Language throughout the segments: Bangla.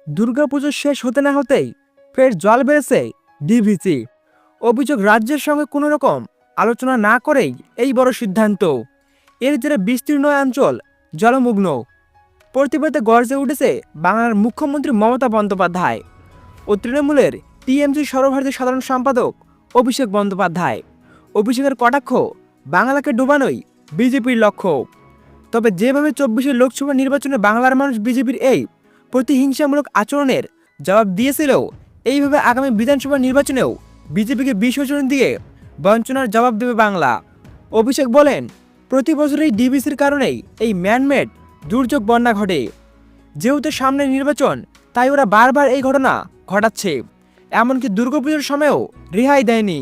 দুর্গাপুজো শেষ হতে না হতেই ফের জল বেড়েছে ডিভিসি। অভিযোগ, রাজ্যের সঙ্গে কোনো রকম আলোচনা না করেই এই বড় সিদ্ধান্ত। এর জেরে বিস্তীর্ণ অঞ্চল জলমগ্ন। প্রতিবাদে গর্জে উঠেছে বাংলার মুখ্যমন্ত্রী মমতা বন্দ্যোপাধ্যায় ও তৃণমূলের টিএমসি সর্বভারতীয় সাধারণ সম্পাদক অভিষেক বন্দ্যোপাধ্যায়। অভিষেকের কটাক্ষ, বাংলাকে ডুবানোই বিজেপির লক্ষ্য। তবে যেভাবে 24 লোকসভা নির্বাচনে বাংলার মানুষ বিজেপির এই প্রতিহিংসামূলক আচরণের জবাব দিয়েছিল, এইভাবে আগামী বিধানসভা নির্বাচনেও বিজেপিকে বিসর্জন দিয়ে বঞ্চনার জবাব দেবে বাংলা। অভিষেক বলেন, প্রতি বছরই ডিভিসির কারণেই এই ম্যানমেড দুর্যোগ বন্যা ঘটে। যেহেতু সামনে নির্বাচন, তাই ওরা বারবার এই ঘটনা ঘটাচ্ছে। এমনকি দুর্গাপুজোর সময়ও রেহাই দেয়নি।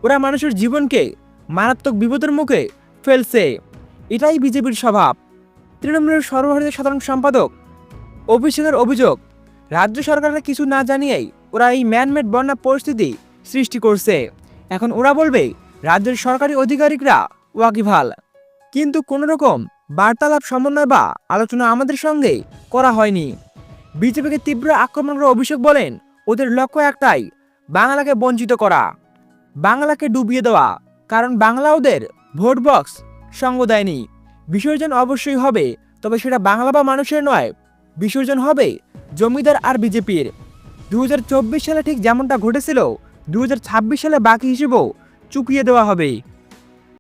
ওরা মানুষের জীবনকে মারাত্মক বিপদের মুখে ফেলছে। এটাই বিজেপির স্বভাব। তৃণমূলের সর্বভারতীয় সাধারণ সম্পাদক অভিষেকের অভিযোগ, রাজ্য সরকাররা কিছু না জানিয়েই ওরা এই ম্যানমেড বন্যা পরিস্থিতি সৃষ্টি করছে। এখন ওরা বলবে রাজ্যের সরকারি আধিকারিকরা ওয়াকিবহাল, কিন্তু কোনো রকম বার্তালাপ, সমন্বয় বা আলোচনা আমাদের সঙ্গে করা হয়নি। বিজেপিকে তীব্র আক্রমণ করে অভিষেক বলেন, ওদের লক্ষ্য একটাই, বাংলাকে বঞ্চিত করা, বাংলাকে ডুবিয়ে দেওয়া। কারণ বাংলা ওদের ভোট বক্স সঙ্গ দেয়নি। বিসর্জন অবশ্যই হবে, তবে সেটা বাংলা বা মানুষের নয়। বিসর্জন হবে জমিদার আর বিজেপির। 2024 সালে ঠিক যেমনটা ঘটেছিল, 2026 সালে বাকি হিসেবেও চুকিয়ে দেওয়া হবে।